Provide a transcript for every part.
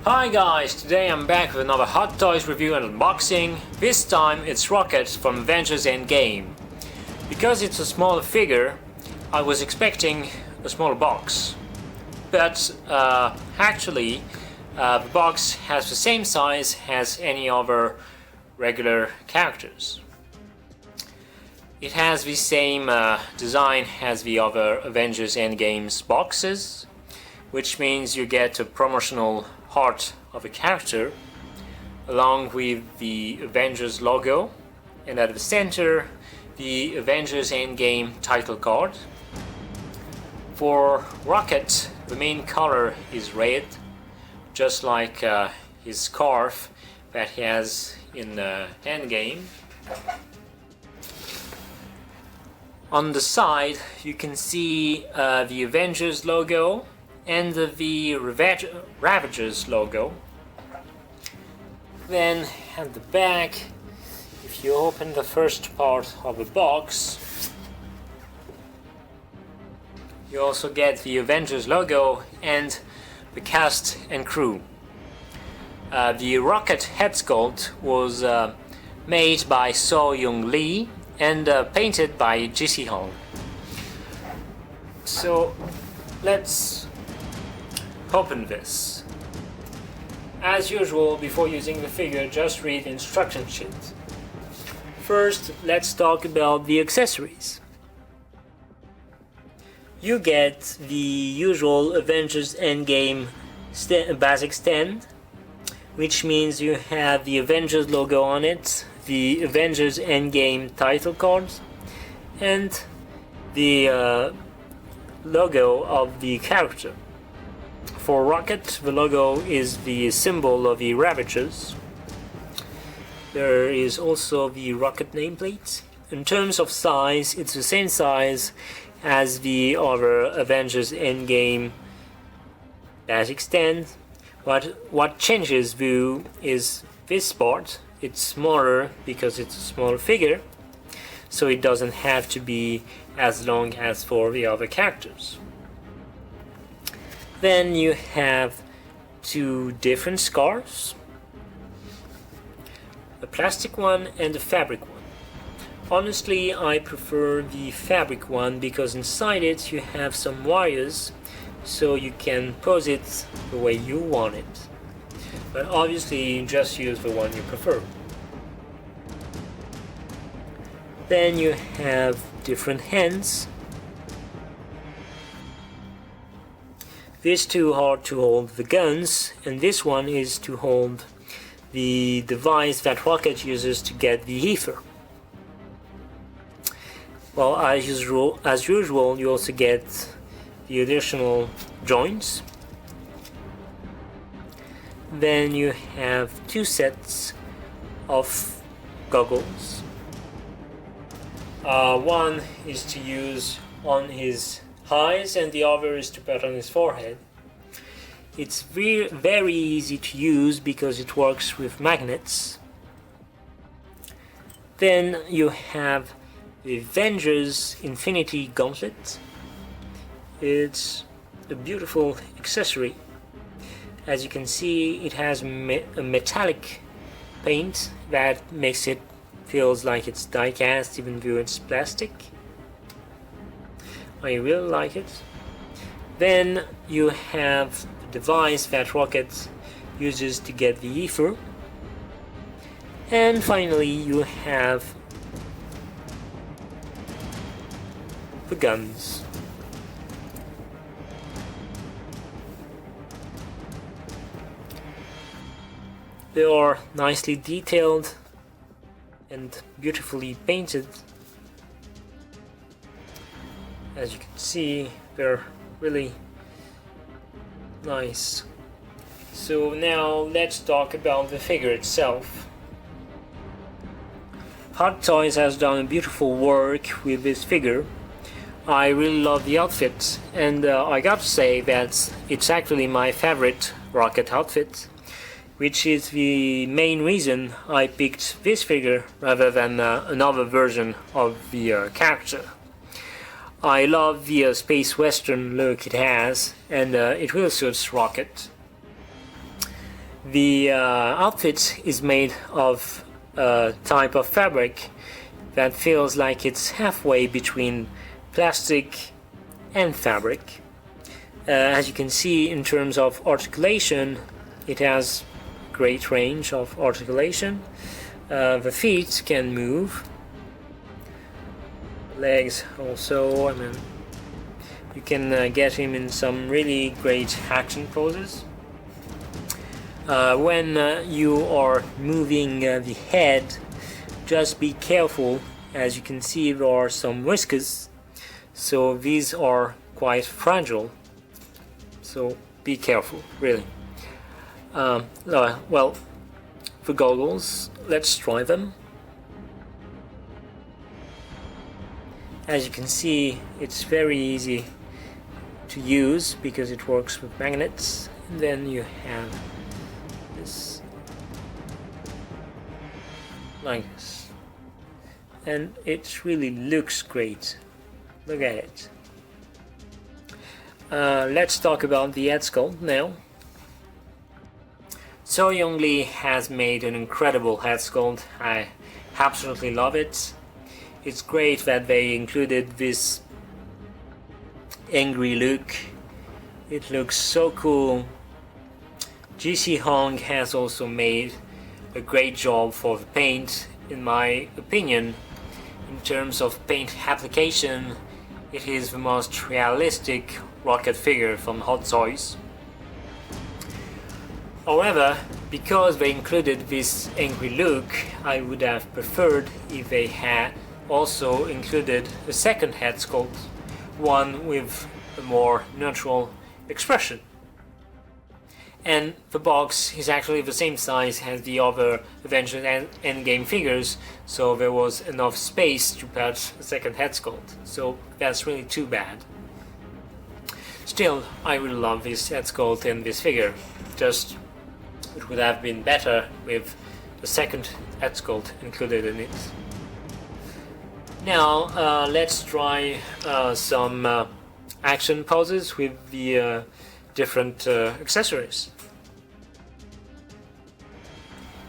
Hi guys, today I'm back with another Hot Toys review and unboxing. This time it's Rocket from Avengers Endgame. Because it's a smaller figure, I was expecting a smaller box. But actually, the box has the same size as any other regular characters. It has the same design as the other Avengers Endgame's boxes, which means you get a promotional heart of a character along with the Avengers logo, and at the center the Avengers Endgame title card. For Rocket, the main color is red, just like his scarf that he has in Endgame. On the side you can see the Avengers logo and the Ravagers logo. Then at the back, if you open the first part of the box, you also get the Avengers logo and the cast and crew. The Rocket head sculpt was made by So-Young Lee and painted by JC Hong. So let's open this. As usual, before using the figure, just read the instruction sheet. First, let's talk about the accessories. You get the usual Avengers Endgame basic stand, which means you have the Avengers logo on it, the Avengers Endgame title cards, and the logo of the character. For Rocket, the logo is the symbol of the Ravagers. There is also the Rocket nameplate. In terms of size, it's the same size as the other Avengers Endgame basic stand. What changes though is this part. It's smaller because it's a smaller figure, so it doesn't have to be as long as for the other characters. Then you have two different scarves, a plastic one and a fabric one. Honestly, I prefer the fabric one because inside it you have some wires, so you can pose it the way you want it. But obviously just use the one you prefer. Then you have different hands. These two are to hold the guns, and this one is to hold the device that Rocket uses to get the ether. Well, as usual, you also get the additional joints. Then you have two sets of goggles. One is to use on his eyes and the other is to put on his forehead. It's very easy to use because it works with magnets. Then you have the Avengers Infinity Gauntlet. It's a beautiful accessory. As you can see, it has a metallic paint that makes it feels like it's die-cast even though it's plastic. I really like it. Then you have the device that Rocket uses to get the ether. And finally you have the guns. They are nicely detailed and beautifully painted. As you can see, they're really nice. So now let's talk about the figure itself. Hot Toys has done beautiful work with this figure. I really love the outfit, and I got to say that it's actually my favorite Rocket outfit, which is the main reason I picked this figure rather than another version of the character. I love the space western look it has, and it really suits Rocket. The outfit is made of a type of fabric that feels like it's halfway between plastic and fabric. As you can see, in terms of articulation, it has great range of articulation. The feet can move, legs also. I mean, you can get him in some really great action poses. When you are moving the head, just be careful. As you can see, there are some whiskers, so these are quite fragile, so be careful, really. Well, for goggles, let's try them. As you can see, it's very easy to use because it works with magnets. And then you have this like this, and it really looks great. Look at it. Let's talk about the head sculpt now. So Young Lee has made an incredible head sculpt. I absolutely love it. It's great that they included this angry look. It looks so cool. GC Hong has also made a great job for the paint, in my opinion. In terms of paint application, it is the most realistic Rocket figure from Hot Toys. However, because they included this angry look, I would have preferred if they had also included a second head sculpt, one with a more neutral expression. And the box is actually the same size as the other Avengers Endgame figures, so there was enough space to patch a second head sculpt, so that's really too bad. Still, I really love this head sculpt and this figure, just it would have been better with the second head sculpt included in it. Now let's try some action poses with the different accessories.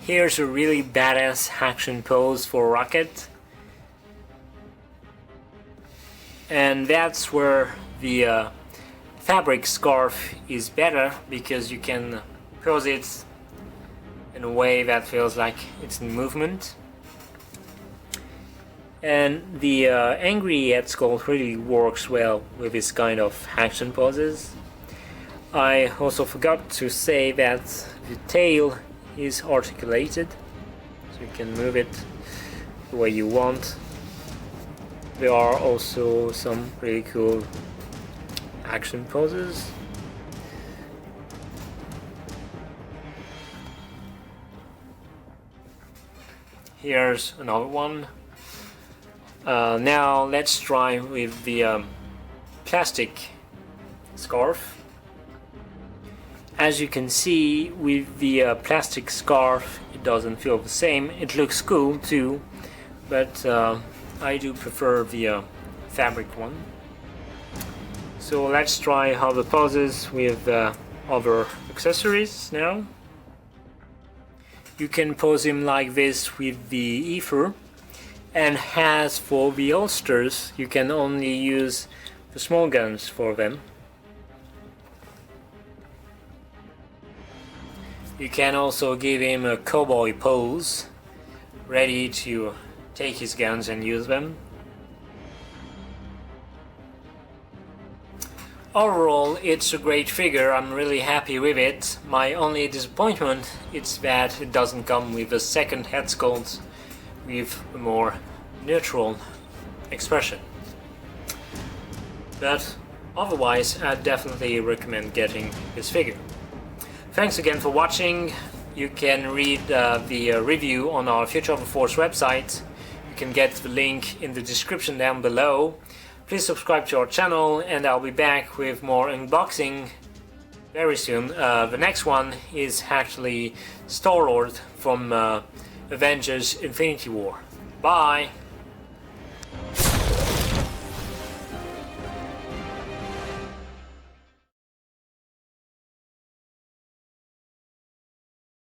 Here's a really badass action pose for Rocket, and that's where the fabric scarf is better because you can pose it in a way that feels like it's in movement. And the angry head sculpt really works well with this kind of action poses. I also forgot to say that the tail is articulated, so you can move it the way you want. There are also some really cool action poses. Here's another one. Now let's try with the plastic scarf. As you can see, with the plastic scarf it doesn't feel the same. It looks cool too, but I do prefer the fabric one. So let's try other poses with other accessories now. You can pose him like this with the ether. And as for the holsters, you can only use the small guns for them. You can also give him a cowboy pose, ready to take his guns and use them. Overall, it's a great figure. I'm really happy with it. My only disappointment is that it doesn't come with a second head sculpt with a more neutral expression. But otherwise, I definitely recommend getting this figure. Thanks again for watching. You can read the review on our Future of the Force website. You can get the link in the description down below. Please subscribe to our channel, and I'll be back with more unboxing very soon. The next one is actually Star-Lord from Avengers Infinity War. Bye!